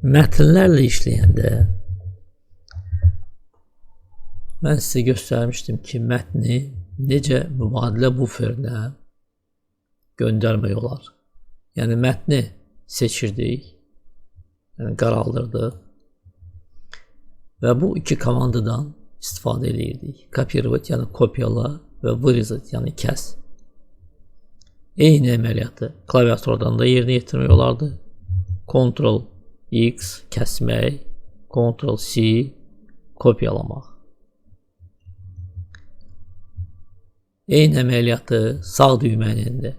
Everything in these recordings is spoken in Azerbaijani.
Mətnlərlə işləyəndə mən sizə göstərmişdim ki, mətni necə mübadilə buferinə göndərmək olar. Yəni mətni seçirdik, yəni qaraldırdıq və bu iki komandadan istifadə edirdik. Kopировать, yəni kopyala və вырезать, yəni kəs. Eyni əməliyyatı klaviaturadan da yerinə yetirmək olardı. Ctrl X kəsmək, Ctrl C kopyalamaq. Eyni əməliyyatı sağ düyməni də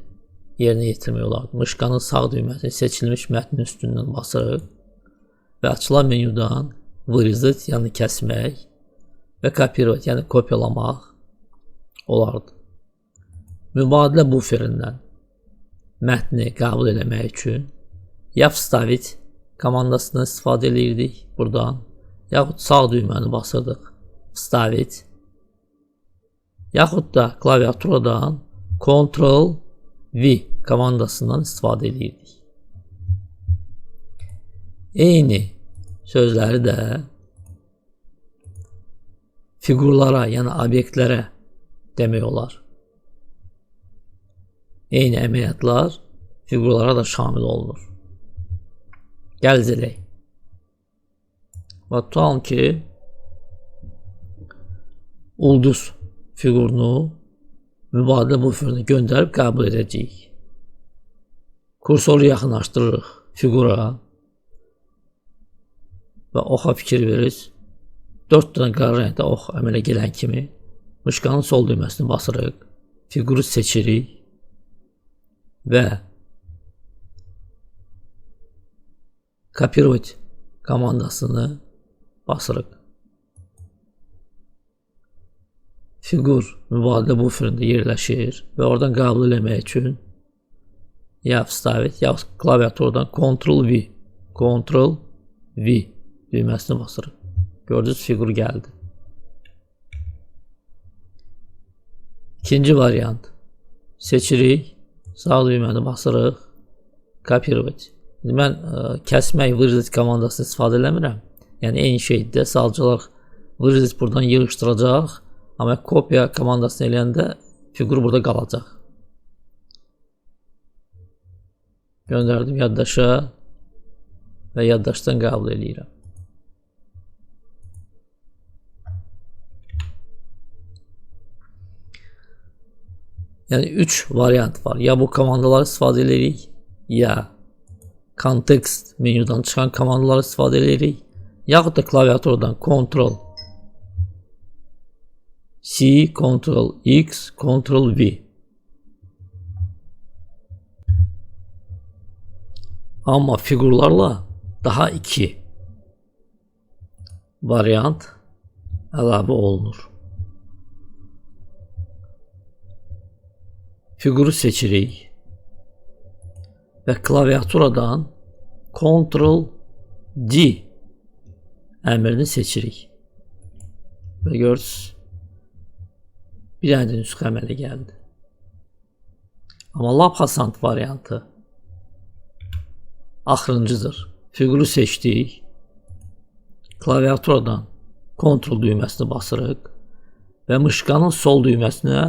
yerinə yetirmək olardı. Mışqanın sağ düyməsini seçilmiş mətnin üstündən basırıq və açılan menyudan вырезать, yəni kəsmək və kopировать, yəni kopyalamaq olardı. Mübadilə buferindən mətni qəbul eləmək üçün ya вставить komandasından istifadə edirdik buradan, yaxud sağ düyməni basırdıq вставить, yaxud da klaviaturadan Ctrl V komandasından istifadə edirdik. Eyni sözləri də fiqurlara, yəni obyektlərə demək olar. Eyni əməliyyatlar fiqurlara da şamil olunur. Gəl izləyək. Və tutalım ki, ulduz fiqurunu mübadilə buferinə göndərib qəbul edəcəyik. Kursoru yaxınlaşdırırıq fiqura və oxa fikir veririz. 4 dənə qara rəngdə ox əmələ gələn kimi mışqanın sol düyməsini basırıq, fiquru seçirik və kopировать komandasını basırıq. Fiqur mübadilə buferində yerləşir və oradan qəbul eləmək üçün ya вставить, ya klaviaturadan Ctrl V düyməsini basırıq. Gördünüz, fiqur gəldi. İkinci variant. Seçirik, sağ düyməni basırıq, kopировать. Mən kəsmək, вырезать komandasını istifadə eləmirəm. Yəni eyni şeydə sadəcə olaraq вырезать buradan yığışdıracaq, amma kopya komandasını eləyəndə fiqur burada qalacaq. Göndərdim yaddaşa və yaddaşdan qəbul eləyirəm. Yəni 3 variant var. Ya bu komandaları istifadə edirik, ya kontekst menyudan çıxan komandaları istifadə edirik, yaxud da klaviaturadan Ctrl C, Ctrl X, Ctrl V. Amma fiqurlarla daha 2 variant əlavə olunur. Fiquru seçirik və klaviaturadan Ctrl D əmrini seçirik və görürsünüz, bir dənə də nüsxə əmələ gəldi. Amma lap hasant variantı axırıncıdır. Fiquru seçdik, klaviaturadan Ctrl düyməsini basırıq və mışqanın sol düyməsinə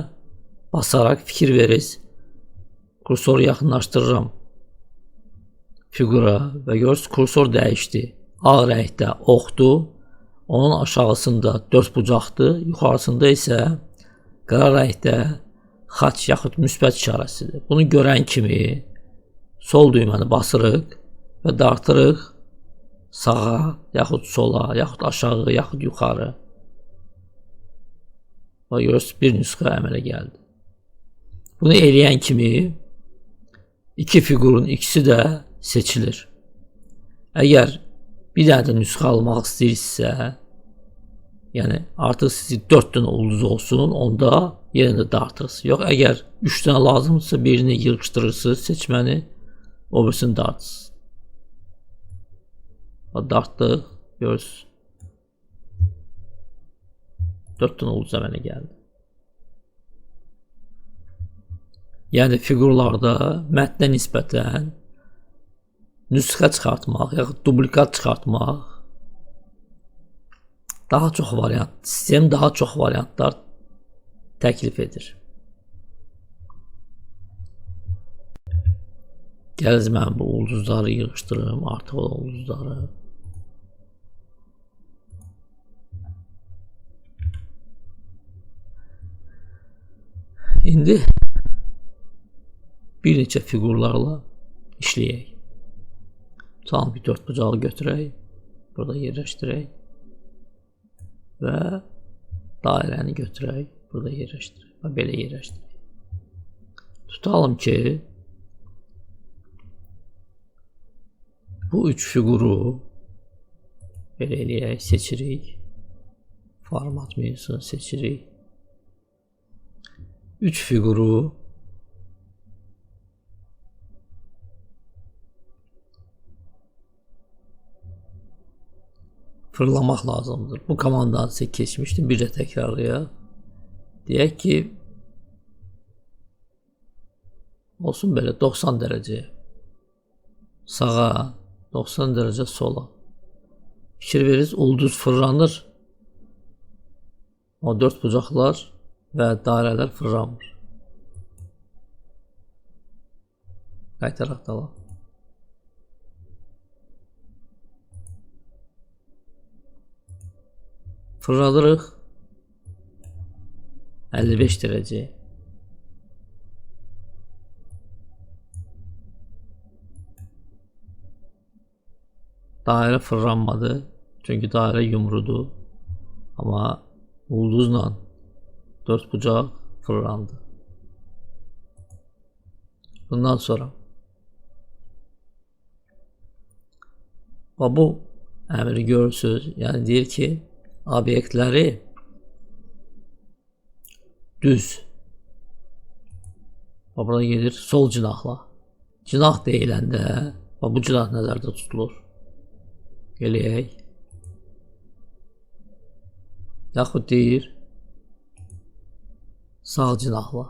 basaraq fikir verirsiniz. Kursoru yaxınlaşdırıram fiqura və görürsünüz, kursor dəyişdi. Ağ rəngdə oxdur, onun aşağısında 4 bucaqdır, yuxarısında isə qara rəngdə xaç yaxud müsbət işarəsidir. Bunu görən kimi sol düyməni basırıq və dartırıq sağa, yaxud sola, yaxud aşağı, yaxud yuxarı. Və görürsünüz, bir nüsxə əmələ gəldi. Bunu eləyən kimi iki fiqurun ikisi də seçilir. Əgər bir dənə də nüsxə almaq istəyirsinizsə, yəni artıq sizi 4 dənə ulduz olsun, onda yenə də dartırsınız. Yox, əgər 3 dənə lazımdırsa birini yığışdırırsınız seçməni, o birisini dartırsınız. Dartdıq, görürsünüz. 4 dənə ulduz əmələ gəldi. Yəni fiqurlarda mətnə nisbətən nüsxə çıxartmaq, yaxud dublikat çıxartmaq daha çox variant, sistem daha çox variantlar təklif edir. Gəliz mən bu ulduzları yığışdırım, artıq o ulduzları. İndi bir neçə fiqurlarla işləyək. Tam bir dörd bucağı götürək, burada yerləşdirək və dairəni götürək, burada yerləşdirək və belə yerləşdirək. Tutalım ki, bu üç fiquru belə eləyək, seçirik. Format menüsünü seçirik. Üç fiquru fırlamaq lazımdır. Bu komandanı sizə keçmişdim. Bir də təkrarlayaq. Deyək ki, olsun belə 90 dərəcə sağa, 90 dərəcə sola. Fikir verirsiniz, ulduz fırlanır. O dörd bucaqlar və dairələr fırlanmır. Qaytaraq dalam. Fırladırıq 55 dərəcə. Dairə fırlanmadı. Çünki dairə yumrudur. Amma ulduzla dörd bucaq fırlandı. Bundan sonra bu əmri görürsünüz. Yəni deyir ki, obyektləri düz. Burada gedir sol cinahla. Cinah deyiləndə bu cinah nəzərdə tutulur. Gələyək. Yaxud deyir sağ cinahla.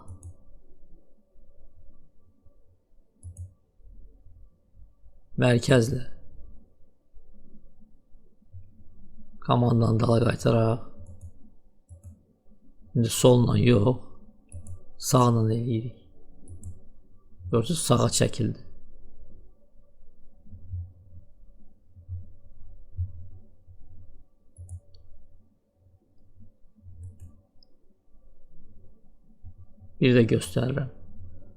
Mərkəzlə. Komandanı dala qaytaraq. İndi solla yox, sağla eləyirik. Görürsünüz, sağa çəkildi. Bir də göstərirəm.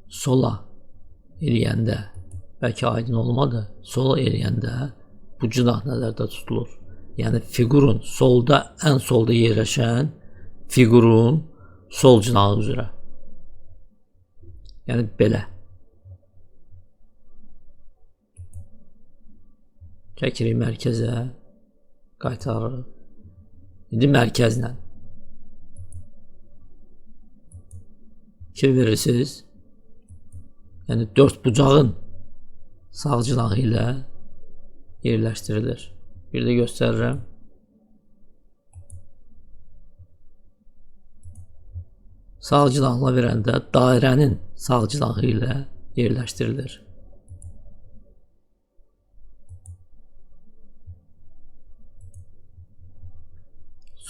Sola eləyəndə, bəlkə aydın olmadı, sola eləyəndə bu cinah nəzərdə tutulur. Yəni fiqurun solda, ən solda yerləşən fiqurun sol cinahı üzrə. Yəni belə. Çəkirik mərkəzə, qaytarırıq. İndi mərkəzlə. Fikir verirsiniz. Yəni dörd bucağın sağ cinahı ilə yerləşdirilir. Bir də göstərirəm. Sağ cinahla verəndə dairənin sağ cinahı ilə yerləşdirilir.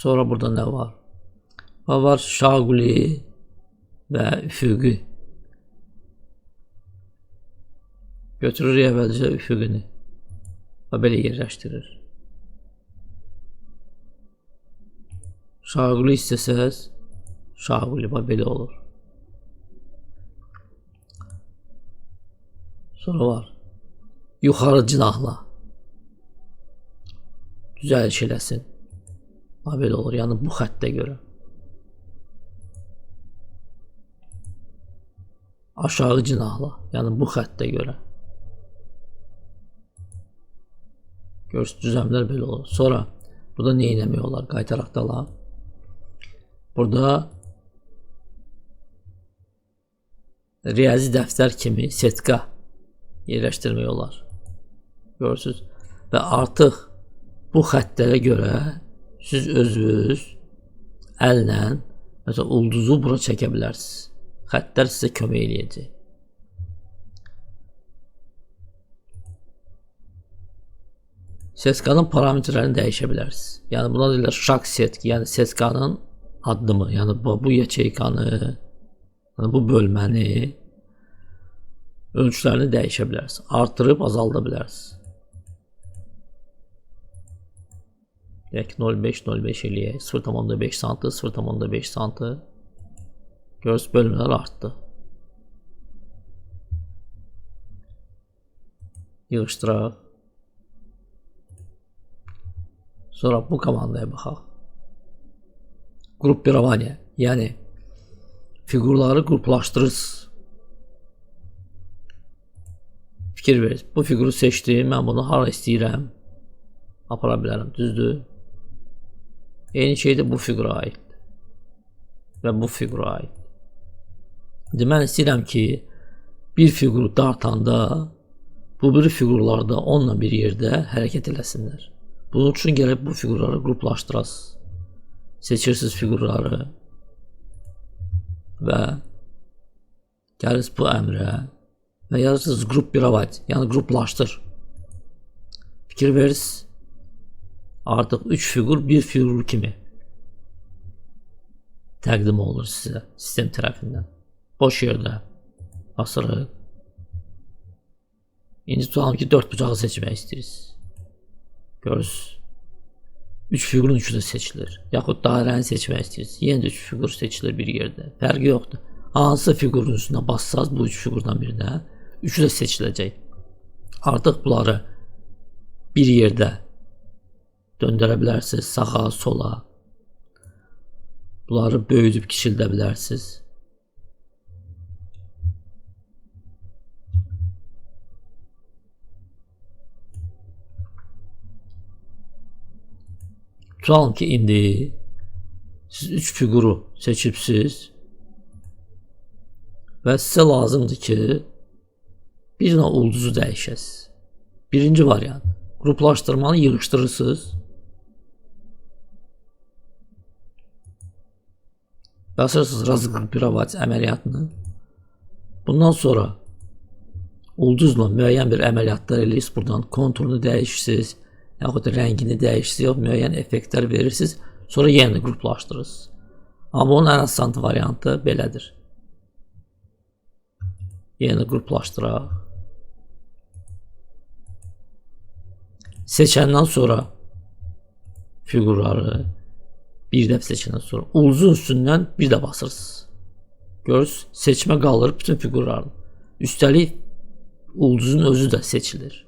Sonra burada nə var? Var şaquli və üfüqi. Götürür əvvəlcə üfüqini və belə yerləşdirir. Şaquli istəsəz, şaquli belə olur. Sonra var yuxarı cinahla düzəliş eləsin. Belə olur, yəni bu xəttə görə. Aşağı cinahla, yəni bu xəttə görə. Görürsünüz, düzəmlər belə olur. Sonra burada nə eləmək olar? Qaytaraq dala. Burada riyazi dəftər kimi setka yerləşdirmək olar. Görürsünüz. Və artıq bu xəttlərə görə siz özünüz əllə məsələn ulduzu bura çəkə bilərsiniz. Xəttlər sizə kömək eləyəcək. SSK-nın parametrlərini dəyişə bilərsiniz. Yəni buna deyirlər şak setki, yəni SSK-nın addımı, yəni bu yaçeykanı, yəni bu bölməni ölçülərini dəyişə bilərsiniz. Artırıb azalda bilərsiniz. Deyək 0.5 eləyək. 0.5 santı, 0.5 santı. Görürsünüz, bölmələr artdı. Yığışdıraq. Sonra bu komandaya baxaq. Qruppirovaniya, yəni fiqurları qruplaşdırırsınız. Fikir verirsiniz. Bu fiquru seçdim, mən bunu hara istəyirəm apara bilərəm, düzdür? Eyni şey də bu fiqura aiddir və bu fiqura aid. İndi mən istəyirəm ki, bir fiquru dartanda bu biri fiqurlarda onunla bir yerdə hərəkət eləsinlər. Bunun üçün gəlib bu fiqurları qruplaşdırasınız. Seçirsiniz fiqurları və gəlirsiniz bu əmrə və yazırsınız qruppirovать, yəni qruplaşdır. Fikir verirsiniz. Artıq 3 fiqur bir fiqur kimi təqdim olur sizə sistem tərəfindən. Boş yerdə basırıq. İndi tutalım ki 4 bucağı seçmək istəyirsiniz. Görürsünüz. 3 fiqurun 3'ü də seçilir. Yaxud dairəni seçmək istəyirsiniz. Yenə də 3 fiqur seçilir bir yerdə. Fərqi yoxdur. Hansı fiqurun üstünə bassaz bu 3 fiqurdan birinə 3'ü də seçiləcək. Artıq bunları bir yerdə döndürə bilərsiniz sağa, sola. Bunları böyüdüb kiçildə bilərsiniz. Tutalım ki indi siz 3 fiquru seçibsiz və sizə lazımdır ki bir dənə ulduzu dəyişəsiz. Birinci variant. Qruplaşdırmanı yığışdırırsınız. Basırsınız razqruppirovать əməliyyatını. Bundan sonra ulduzla müəyyən bir əməliyyatlar eləyirsiniz. Buradan konturunu dəyişirsiniz. Yaxud rəngini dəyişirsiniz, yox müəyyən effektlər verirsiniz. Sonra yenə qruplaşdırırsınız. Amma onun ən asan variantı belədir. Yenə qruplaşdıraq. Seçəndən sonra fiqurları bir dəfə seçəndən sonra ulduzun üstündən bir də basırsınız. Görürsünüz, seçmə qalır bütün fiqurların. Üstəlik ulduzun özü də seçilir.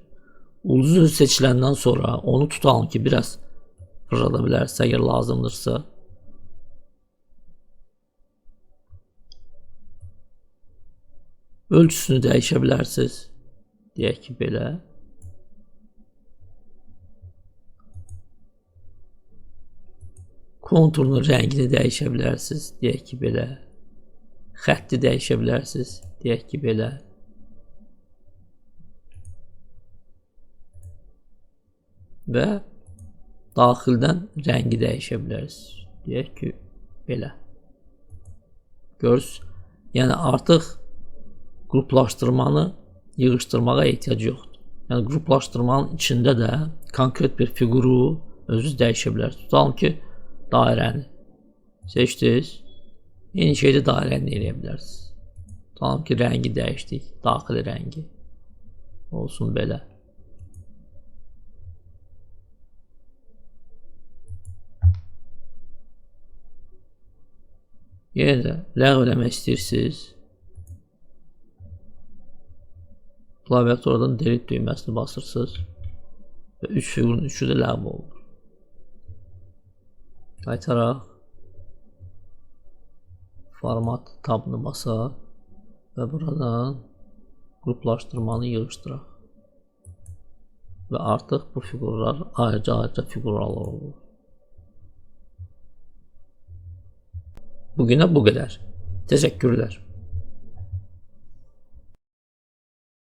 Ulduzun özü seçiləndən sonra onu tutalım ki biraz fırlada bilərsiniz əgər lazımdırsa. Ölçüsünü dəyişə bilərsiniz. Deyək ki belə. Konturun rəngini dəyişə bilərsiniz. Deyək ki belə. Xətti dəyişə bilərsiniz. Deyək ki belə. Və daxildən rəngi dəyişə bilərsiniz. Deyək ki belə. Görürsünüz. Yəni artıq qruplaşdırmanı yığışdırmağa ehtiyac yoxdur. Yəni qruplaşdırmanın içində də konkret bir fiquru özünüz dəyişə bilərsiniz. Tutalım ki dairəni seçdiniz. Eyni şeydə dairəni eləyə bilərsiniz. Tutalım ki rəngi dəyişdik. Daxili rəngi olsun belə. Yenə də ləğv eləmək istəyirsiniz. Klaviaturadan delete düyməsini basırsınız və 3 fiqurun 3'ü də ləğv olur. Qaytaraq. Format tabını basaq və buradan qruplaşdırmanı yığışdıraq. Və artıq bu fiqurlar ayrıca fiqurlar olur. Bugünə bu qədər. Təşəkkürlər.